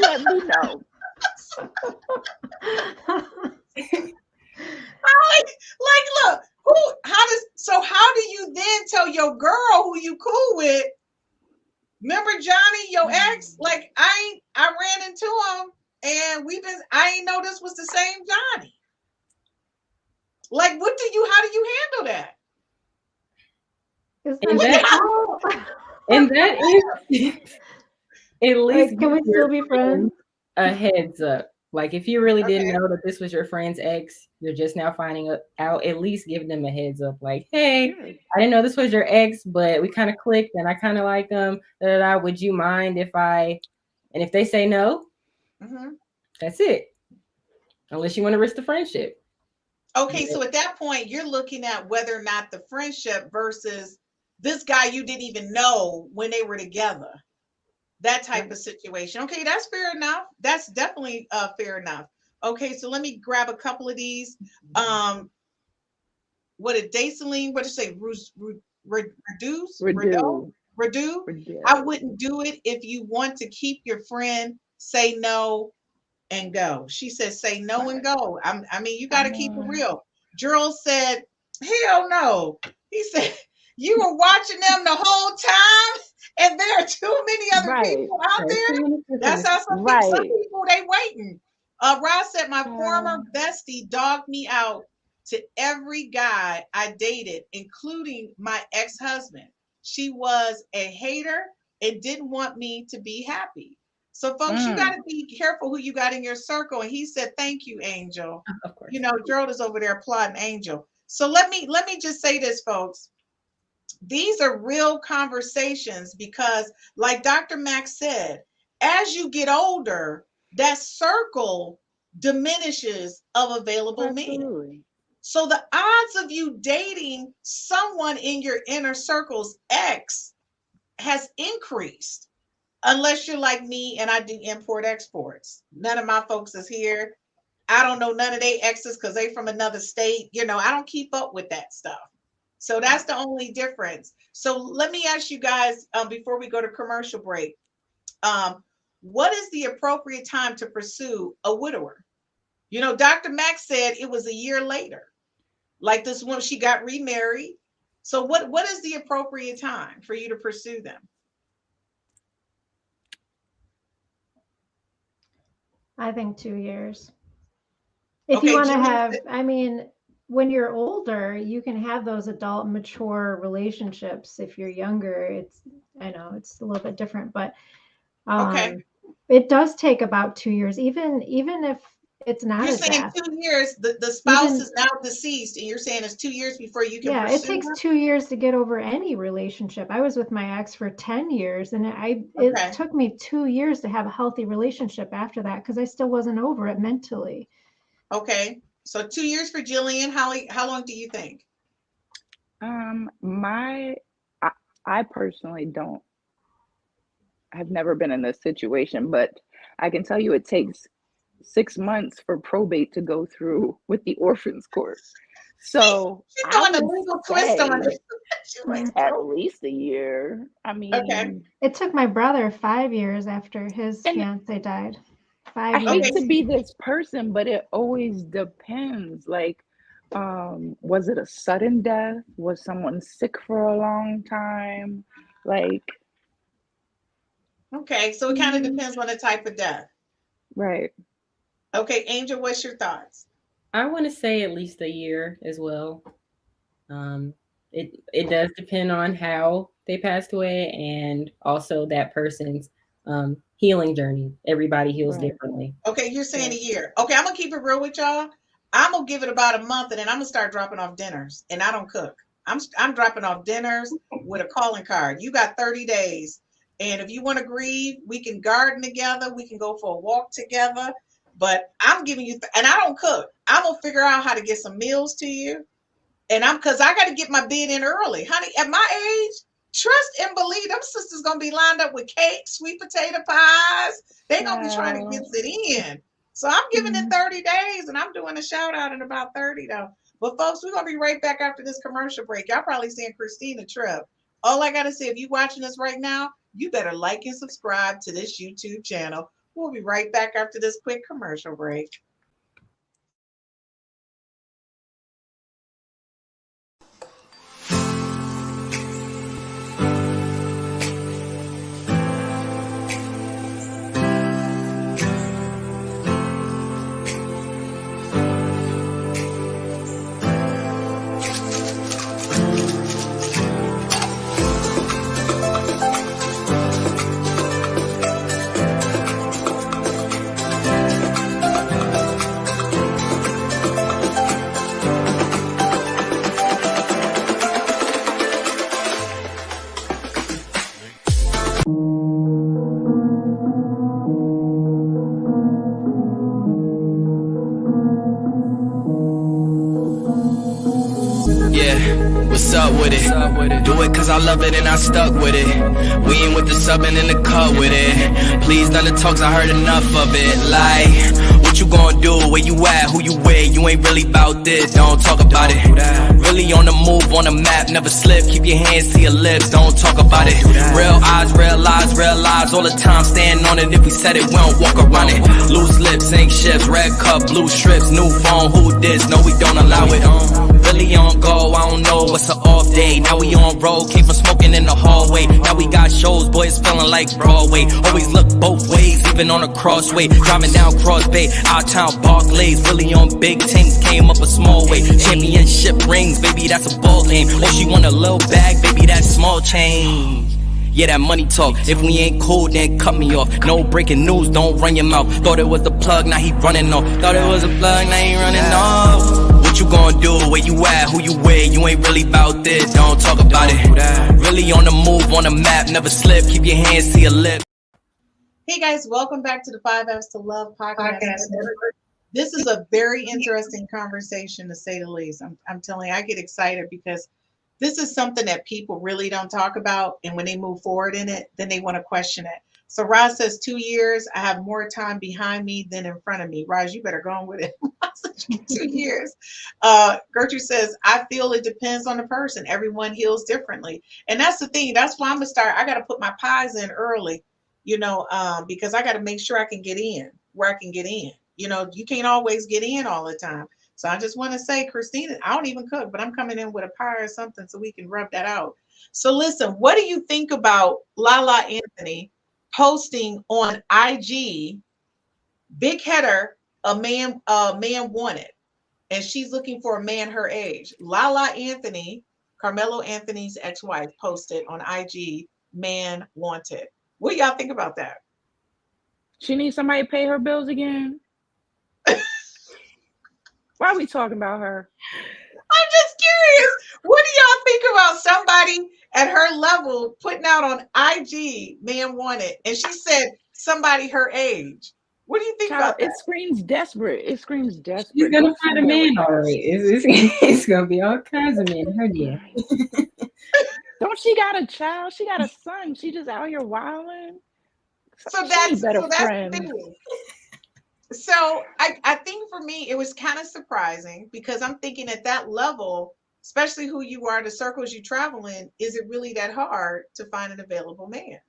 let me know. Look, how do you then tell your girl who you cool with, remember Johnny, your ex? Like, I ran into him and I ain't know this was the same Johnny. Like, how do you handle that? And that is at least can we still be friends? A heads up. Like if you really didn't know that this was your friend's ex, you're just now finding out, at least give them a heads up. Like, hey, I didn't know this was your ex, but we kind of clicked and I kind of like them. Would you mind if if they say no, that's it. Unless you want to risk the friendship. Okay, so at that point, you're looking at whether or not the friendship versus this guy you didn't even know when they were together. That type of situation. Okay, that's fair enough. That's definitely fair enough. Okay, so let me grab a couple of these. What did Daceline, what did you say? Redu? I wouldn't do it if you want to keep your friend, say no and go. She says, say no and go. I mean, you got to keep it real. Gerald said, hell no. He said, you were watching them the whole time and there are too many other people out there. That's how some people, they waiting. Ross said, my former bestie dogged me out to every guy I dated, including my ex-husband. She was a hater and didn't want me to be happy. So folks, you got to be careful who you got in your circle. And he said, thank you, Angel. Of course. You know, Gerald is over there applauding Angel. So let me just say this, folks. These are real conversations because, like Dr. Max said, as you get older, that circle diminishes of available men. So the odds of you dating someone in your inner circle's ex has increased, unless you're like me and I do import-exports. None of my folks is here. I don't know none of their exes because they from another state. You know, I don't keep up with that stuff. So that's the only difference. So let me ask you guys before we go to commercial break, what is the appropriate time to pursue a widower? You know, Dr. Max said it was a year later. Like this one, she got remarried. So what is the appropriate time for you to pursue them? I think 2 years. If you want to have, I mean, when you're older, you can have those adult, mature relationships. If you're younger, I know it's a little bit different, but it does take about 2 years, even if it's not. You're saying 2 years, the spouse is now deceased, and you're saying it's 2 years before you can pursue it takes 2 years to get over any relationship. I was with my ex for 10 years, and it took me 2 years to have a healthy relationship after that because I still wasn't over it mentally. Okay. So 2 years for Jillian. How long do you think? I personally I've never been in this situation, but I can tell you it takes 6 months for probate to go through with the orphans court. So She's I doing a would legal twist on say it. She's like, at least a year. I mean, okay. It took my brother 5 years after his and fiance died. I 5 hate years. to be this person, but it always depends. Like, was it a sudden death? Was someone sick for a long time? Like, Okay, so it kind of depends on the type of death. right. Okay, Angel, what's your thoughts? I want to say at least a year as well. It does depend on how they passed away and also that person's healing journey. Everybody heals Right. differently. Okay, you're saying a year. Okay, I'm gonna keep it real with y'all. I'm gonna give it about a month, and then I'm gonna start dropping off dinners. And I don't cook. I'm dropping off dinners with a calling card. You got 30 days, and if you want to grieve, we can garden together. We can go for a walk together. But I'm giving you, and I don't cook. I'm gonna figure out how to get some meals to you, and because I got to get my bid in early, honey. At my age, trust and believe, them sisters gonna be lined up with cake, sweet potato pies. They gonna be trying to get it in. So I'm giving it 30 days, and I'm doing a shout out in about 30 though. But folks, we're gonna be right back after this commercial break. Y'all probably seeing Christine a trip. All I gotta say, if you're watching this right now, you better like and subscribe to this YouTube channel. We'll be right back after this quick commercial break. What's up with it? Do it cause I love it and I stuck with it. We ain't with the subbing in the cut with it. Please none of the talks, I heard enough of it. Like, what you gonna do? Where you at? Who you with? You ain't really about this, don't talk about it. Really on the move, on the map, never slip. Keep your hands to your lips, don't talk about it. Real eyes, real lies all the time. Stand on it, if we said it, we don't walk around it. Loose lips, ain't ships, red cup, blue strips, new phone, who this? No, we don't allow it. Really on go, I don't know what's an off day. Now we on road, came from smoking in the hallway. Now we got shows, boys feeling like Broadway. Always look both ways, even on a crossway. Driving down Cross Bay, out town Barclays. Really on big things, came up a small way. Championship rings, baby, that's a ball game. Oh, she want a little bag, baby, that's small change. Yeah, that money talk. If we ain't cool, then cut me off. No breaking news, don't run your mouth. Thought it was the plug, now he running off. Thought it was a plug, now he running off. What you gonna do? Where you at? Who you with? You ain't really about this, don't talk about it. Really on the move, on the map, never slip. Keep your hands to your lips. Hey guys, welcome back to the 5 F's to Love podcast. This is a very interesting conversation, to say the least. I'm telling you, I get excited because this is something that people really don't talk about. And when they move forward in it, then they want to question it. So Roz says 2 years. I have more time behind me than in front of me. Roz, you better go on with it. 2 years. Gertrude says, I feel it depends on the person. Everyone heals differently. And that's the thing. That's why I'm going to start. I got to put my pies in early, because I got to make sure I can get in where I can get in. You can't always get in all the time. So I just want to say, Christina, I don't even cook, but I'm coming in with a pie or something so we can rub that out. So listen, what do you think about Lala Anthony posting on IG, big header, a man wanted, and she's looking for a man her age. Lala Anthony, Carmelo Anthony's ex-wife, posted on IG, man wanted. What do y'all think about that? She needs somebody to pay her bills again. Why are we talking about her? I'm just curious. What do y'all think about somebody at her level putting out on IG, man wanted, and she said somebody her age? What do you think about that? It screams desperate. It screams desperate. She's gonna find a man already. It's gonna be all kinds of men. Her dear. Don't she got a child? She got a son. She just out here wilding. So that's the thing. So I think for me, it was kind of surprising because I'm thinking at that level, especially who you are, the circles you travel in, is it really that hard to find an available man?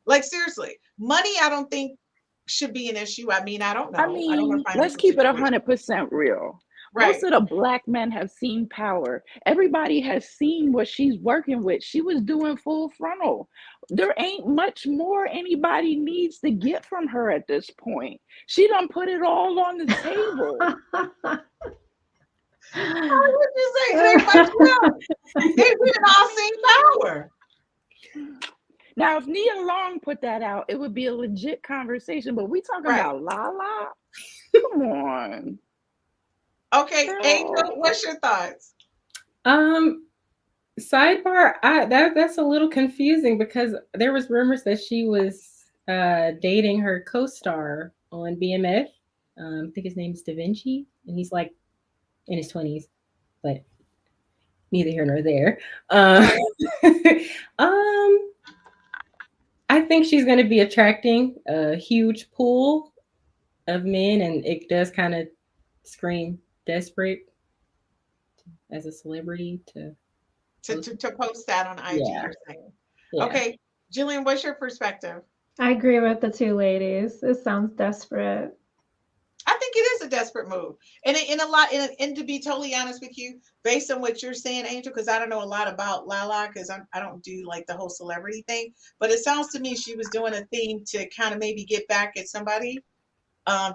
Like seriously, money, I don't think should be an issue. I mean, I don't know. I I don't know mean, let's financial keep it situation. 100% real. Right. Most of the black men have seen power. Everybody has seen what she's working with. She was doing full frontal. There ain't much more anybody needs to get from her at this point. She done put it all on the table. I would just say we've all seen power. Now, if Nia Long put that out, it would be a legit conversation. But we talking about Lala? Come on. Okay, girl. Angel, what's your thoughts? Sidebar, that's a little confusing because there was rumors that she was dating her co-star on BMF. I think his name's Da Vinci, and he's like in his 20s, but neither here nor there. I think she's going to be attracting a huge pool of men, and it does kind of scream desperate as a celebrity to post that on IG. Yeah. Or something. Yeah. Okay, Jillian, what's your perspective? I agree with the two ladies. It sounds desperate. I think it is a desperate move, and to be totally honest with you, based on what you're saying, Angel, because I don't know a lot about Lala because I don't do like the whole celebrity thing, but it sounds to me she was doing a thing to kind of maybe get back at somebody.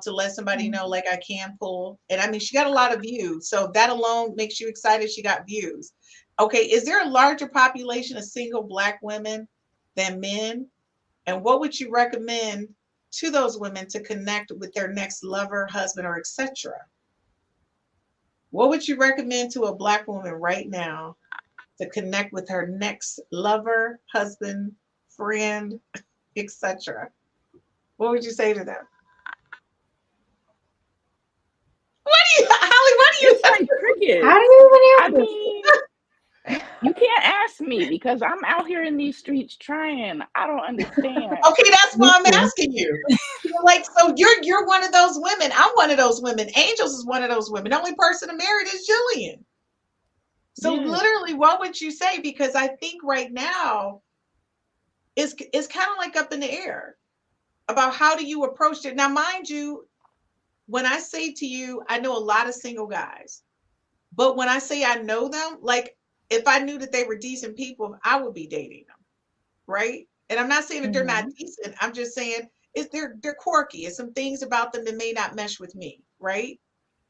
To let somebody know, like, I can pull. And I mean, she got a lot of views. So that alone makes you excited she got views. Okay, is there a larger population of single Black women than men? And what would you recommend to those women to connect with their next lover, husband, or etc.? What would you recommend to a Black woman right now to connect with her next lover, husband, friend, etc.? What would you say to them? Holly, what do you think? Cricket. How do you even I mean, you can't ask me because I'm out here in these streets trying. I don't understand. Okay, that's why I'm asking you. Like, so you're one of those women. I'm one of those women. Angels is one of those women. The only person married is Jillian. So literally, what would you say? Because I think right now it's kind of like up in the air about how do you approach it. Now, mind you, when I say to you, I know a lot of single guys, but when I say I know them, like if I knew that they were decent people, I would be dating them, right? And I'm not saying that they're not decent. I'm just saying they're quirky. It's some things about them that may not mesh with me, right?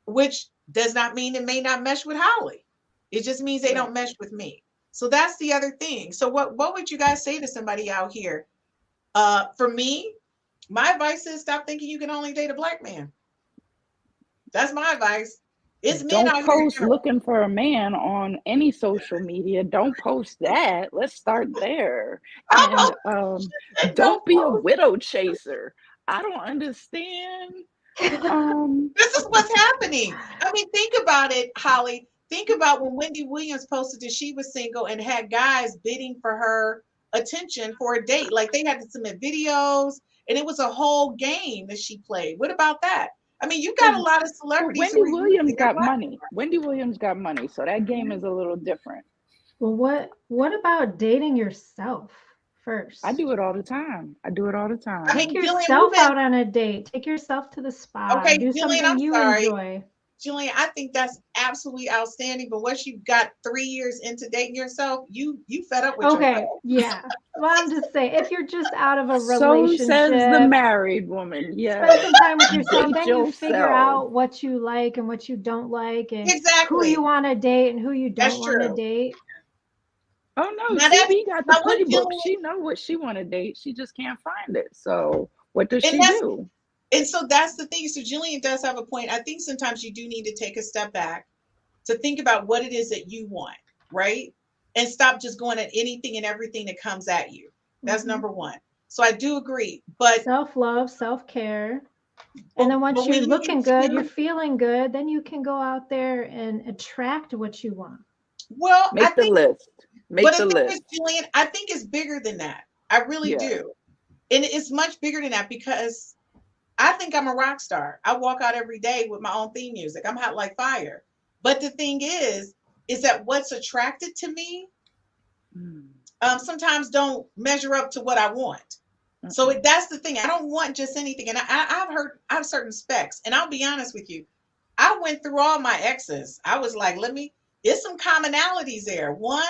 Which does not mean it may not mesh with Holly. It just means they don't mesh with me. So that's the other thing. So what would you guys say to somebody out here? For me, my advice is stop thinking you can only date a Black man. That's my advice. It's men out here. Don't post looking for a man on any social media. Don't post that. Let's start there. And don't be a widow chaser. I don't understand. This is what's happening. I mean, think about it, Holly. Think about when Wendy Williams posted that she was single and had guys bidding for her attention for a date. Like they had to submit videos, and it was a whole game that she played. What about that? I mean, you got a lot of celebrities. Wendy Williams got money. Wendy Williams got money, so that game is a little different. Well, what about dating yourself first? I do it all the time. Take yourself out on a date. Take yourself to the spa. Okay, do Jillian, something you enjoy. Jillian, I think that's absolutely outstanding. But once you've got 3 years into dating yourself, you fed up with yourself. Okay, yeah. Well, I'm just saying, if you're just out of a relationship, so says the married woman. Yeah, spend some time with yourself. Then you figure out what you like and what you don't like, and who you want to date and who you don't want to date. Oh no, CB got the playbook. She know what she want to date. She just can't find it. So what does she do? And so that's the thing. So Jillian does have a point. I think sometimes you do need to take a step back to think about what it is that you want, right? And stop just going at anything and everything that comes at you. That's number one. So I do agree. But self-love, self-care. And then once you're looking good, you're feeling good, then you can go out there and attract what you want. Well, make the list. Make the list. Jillian, I think it's bigger than that. I really do. And it's much bigger than that because I think I'm a rock star. I walk out every day with my own theme music. I'm hot like fire. But the thing is that what's attracted to me sometimes don't measure up to what I want. So that's the thing. I don't want just anything. And I have certain specs. And I'll be honest with you. I went through all my exes. I was like, there's some commonalities there. One,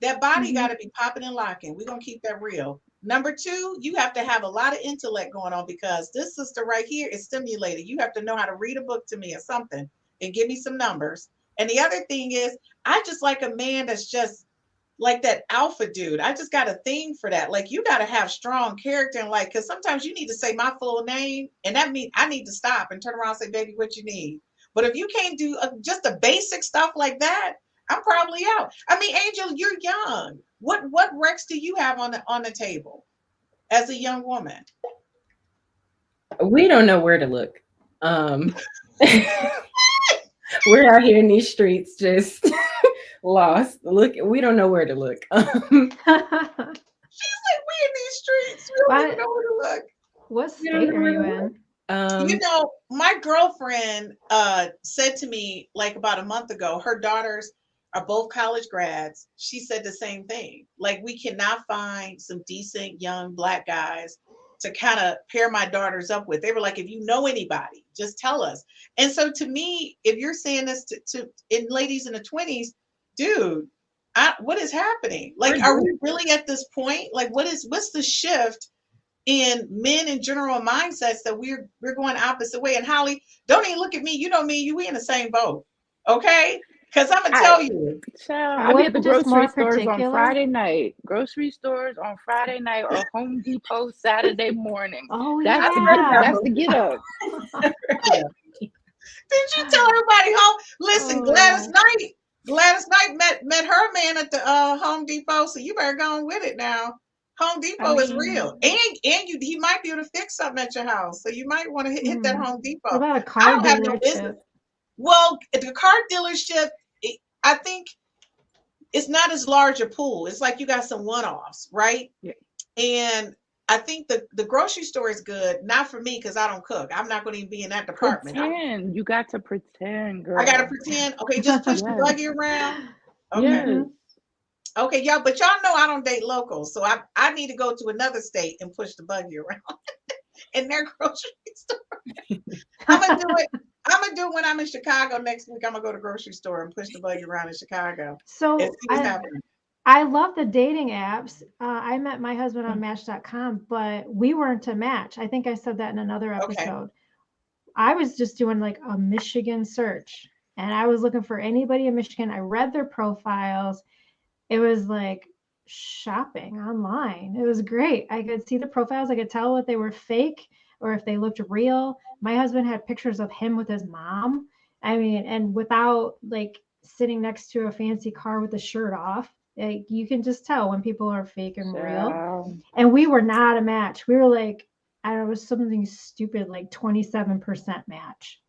that body got to be popping and locking. We're going to keep that real. Number two, you have to have a lot of intellect going on because this sister right here is stimulated. You have to know how to read a book to me or something and give me some numbers. And the other thing is, I just like a man that's just like that alpha dude. I just got a thing for that. Like, you got to have strong character and like, because sometimes you need to say my full name and that means I need to stop and turn around and say, baby, what you need. But if you can't do just the basic stuff like that, I'm probably out. I mean, Angel, you're young. What Rex do you have on the table as a young woman? We don't know where to look. We're out here in these streets just lost. Look, we don't know where to look. She's like, we in these streets. We don't even know where to look. What state are you in? You know, my girlfriend said to me like about a month ago, her daughters are both college grads. She said the same thing. Like, we cannot find some decent young Black guys to kind of pair my daughters up with. They were like, if you know anybody, just tell us. And so to me, if you're saying this to in ladies in the 20s, dude, what is happening? Like, are we really at this point? Like, what's the shift in men in general mindsets that we're going opposite way? And Holly, don't even look at me. You know me, we in the same boat. Okay? Because I'm gonna tell you. I'll be at the grocery stores on Friday night. Grocery stores on Friday night or Home Depot Saturday morning. Oh, that's the get up. Did you tell everybody home? Listen, Gladys Knight met her man at the Home Depot, so you better go on with it now. Home Depot is real, and he might be able to fix something at your house, so you might want to hit that Home Depot. What about a car dealership? Well, the car dealership, I think it's not as large a pool. It's like you got some one-offs, right? Yeah. And I think the grocery store is good. Not for me because I don't cook. I'm not going to even be in that department. Pretend. You got to pretend, girl. I got to pretend. Okay, just push the buggy around. Okay. Yes. Okay, y'all, but y'all know I don't date locals, so I need to go to another state and push the buggy around in their grocery store. I'm gonna do it when I'm in Chicago next week. I'm gonna go to the grocery store and push the buggy around in Chicago. So I love the dating apps. I met my husband on Match.com, but we weren't a match. I think I said that in another episode. Okay. I was just doing like a Michigan search, and I was looking for anybody in Michigan. I read their profiles. It was like shopping online. It was great. I could see the profiles. I could tell if they were fake or if they looked real. My husband had pictures of him with his mom. I mean, and without like sitting next to a fancy car with the shirt off, like, you can just tell when people are fake and real. And we were not a match. We were like, I don't know, it was something stupid, like 27% match.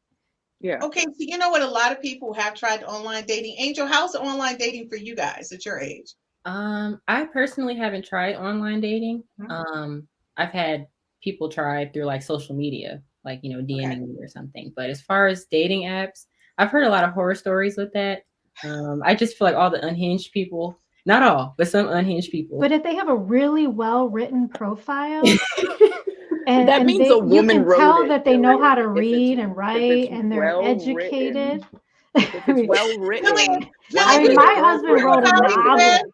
Yeah. Okay, so you know what? A lot of people have tried online dating. Angel, how's online dating for you guys at your age? I personally haven't tried online dating. I've had people try through like social media, like, you know, DMing me or something. But as far as dating apps, I've heard a lot of horror stories with that. I just feel like all the unhinged people, not all, but some unhinged people. But if they have a really well-written profile, and that means a woman you can tell that they know how to read and write, and they're educated. If it's well written. I mean, my husband wrote a novel.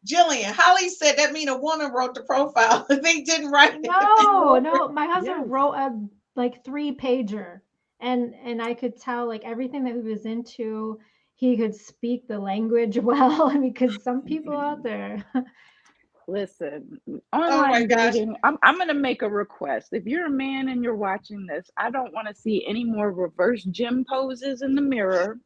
Jillian, Holly said that mean a woman wrote the profile. They didn't write it. No, my husband wrote a like 3-pager, and I could tell like everything that he was into. He could speak the language well. I mean, because some people out there. Listen, online dating, I'm going to make a request. If you're a man and you're watching this, I don't want to see any more reverse gym poses in the mirror.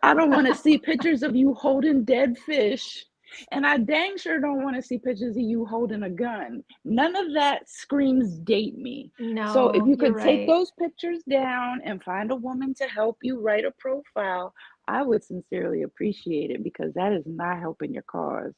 I don't want to see pictures of you holding dead fish. And I dang sure don't want to see pictures of you holding a gun. None of that screams date me. No, so if you could take those pictures down and find a woman to help you write a profile, I would sincerely appreciate it, because that is not helping your cause.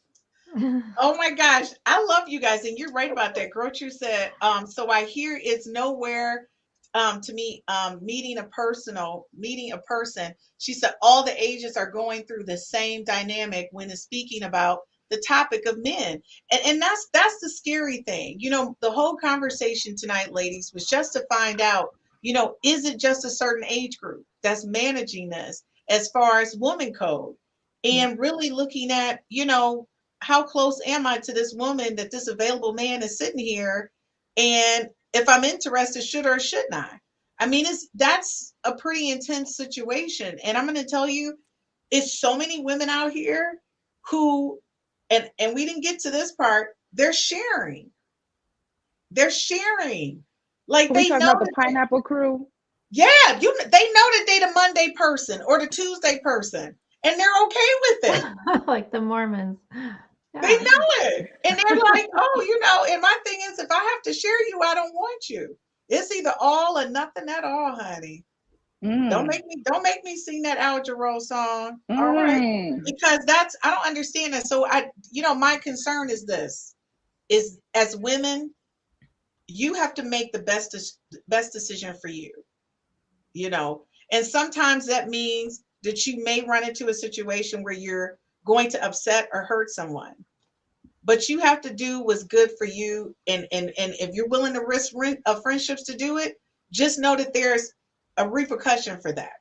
Oh my gosh, I love you guys, and you're right about that. Gertrude said, so I hear it's nowhere to me meeting a person. She said all the ages are going through the same dynamic when it's speaking about the topic of men. And that's the scary thing. You know, the whole conversation tonight, ladies, was just to find out, you know, is it just a certain age group that's managing this as far as woman code? And really looking at, you know, how close am I to this woman that this available man is sitting here? And if I'm interested, should or shouldn't I? I mean, that's a pretty intense situation. And I'm going to tell you, it's so many women out here who, and we didn't get to this part, they're sharing. They're sharing. Like we they talking know about the pineapple crew. Yeah, they know that they the Monday person or the Tuesday person, and they're okay with it. Like the Mormons. Yeah. They know it. And they're like, oh, you know, and my thing is, if I have to share you, I don't want you. It's either all or nothing at all, honey. Don't make me sing that Al Jarreau song. All right. Because I don't understand that. So my concern is this, is as women, you have to make the best decision for you, you know, and sometimes that means that you may run into a situation where you're going to upset or hurt someone, but you have to do what's good for you. And if you're willing to risk friendships to do it, just know that there's a repercussion for that.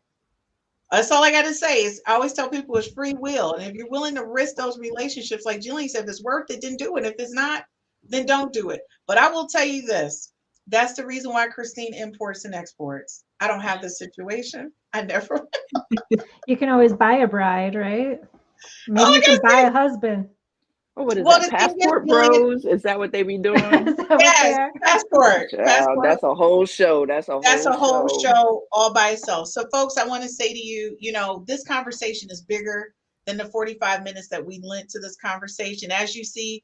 That's all I got to say. Is I always tell people it's free will. And if you're willing to risk those relationships, like Jillian said, if it's worth it, then do it. If it's not, then don't do it. But I will tell you this. That's the reason why Christine imports and exports. I don't have this situation. I never. You can always buy a bride, right? Maybe you can buy a husband. Oh, what is that? Passport Bros? Is that what they be doing? Yes, passport. That's a whole show. That's a whole show all by itself. So, folks, I want to say to you, you know, this conversation is bigger than the 45 minutes that we lent to this conversation. As you see,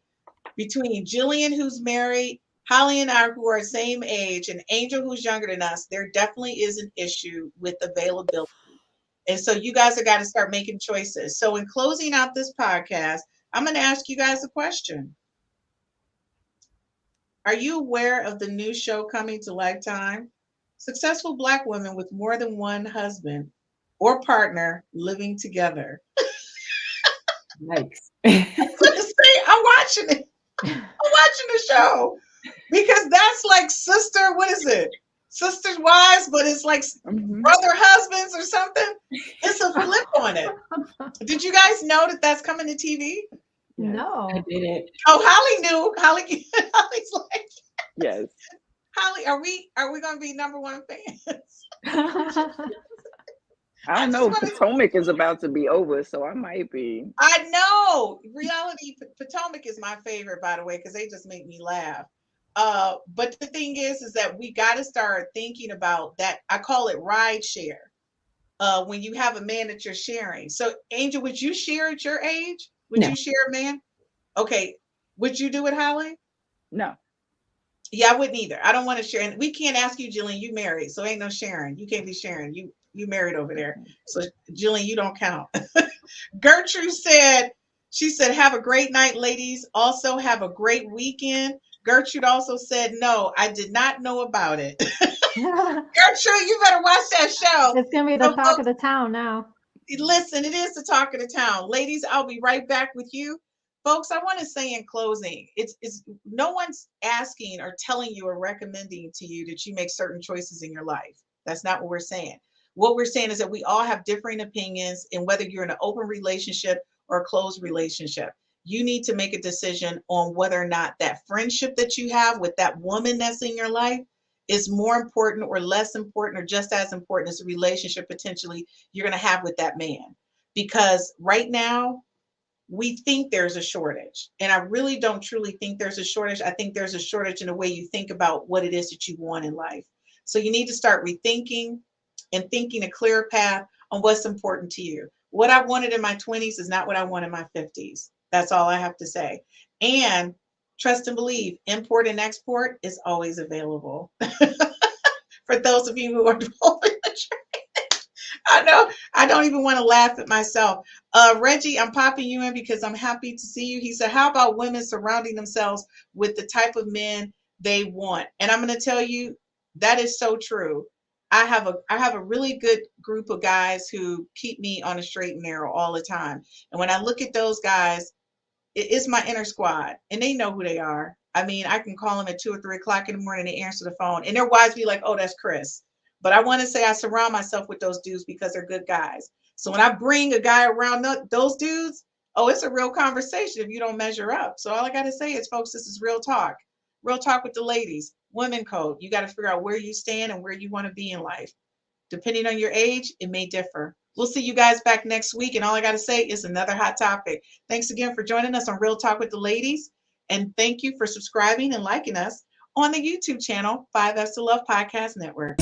between Jillian, who's married, Holly and I, who are the same age, and Angel, who's younger than us, there definitely is an issue with availability. And so you guys have got to start making choices. So in closing out this podcast, I'm going to ask you guys a question. Are you aware of the new show coming to Lifetime? Successful Black women with more than one husband or partner living together. Nice. I'm watching it. I'm watching the show because that's like sister, what is it? Sisters, wives, but it's like brother husbands or something. It's a flip on it. Did you guys know that that's coming to TV? No, I didn't. Oh, Holly knew. Holly's like, yes. Holly, are we going to be number one fans? I don't know. Potomac is about to be over, so I might be. I know. Reality Potomac is my favorite, by the way, because they just make me laugh. But the thing is that we got to start thinking about that. I call it ride share. When you have a man that you're sharing. So, Angel, would you share at your age? Would you share a man? Okay. Would you do it, Holly? No. Yeah, I wouldn't either. I don't want to share. And we can't ask you, Jillian, you married. So ain't no sharing. You can't be sharing. You married over there. So Jillian, you don't count. Gertrude said, have a great night, ladies. Also have a great weekend. Gertrude also said, no, I did not know about it. Gertrude, you better watch that show. It's going to be the talk of the town now. Listen, it is the talk of the town. Ladies, I'll be right back with you. Folks, I want to say in closing, it's no one's asking or telling you or recommending to you that you make certain choices in your life. That's not what we're saying. What we're saying is that we all have differing opinions, and whether you're in an open relationship or a closed relationship, you need to make a decision on whether or not that friendship that you have with that woman that's in your life is more important or less important or just as important as a relationship potentially you're going to have with that man. Because right now, we think there's a shortage. And I really don't truly think there's a shortage. I think there's a shortage in the way you think about what it is that you want in life. So you need to start rethinking and thinking a clearer path on what's important to you. What I wanted in my 20s is not what I want in my 50s. That's all I have to say. And trust and believe, import and export is always available. For those of you who are involved in the trade. I don't even want to laugh at myself. Reggie, I'm popping you in because I'm happy to see you. He said, how about women surrounding themselves with the type of men they want? And I'm going to tell you, that is so true. I have a really good group of guys who keep me on a straight and narrow all the time. And when I look at those guys, it's my inner squad, and they know who they are. I mean, I can call them at 2 or 3 o'clock in the morning. They answer the phone, and their wives be like, "Oh, that's Chris." But I want to say I surround myself with those dudes because they're good guys. So when I bring a guy around those dudes, oh, it's a real conversation if you don't measure up. So all I got to say is, folks, this is real talk with the ladies. Women code. You got to figure out where you stand and where you want to be in life. Depending on your age, it may differ. We'll see you guys back next week. And all I got to say is another hot topic. Thanks again for joining us on Real Talk with the Ladies. And thank you for subscribing and liking us on the YouTube channel, 5F's to Love Podcast Network.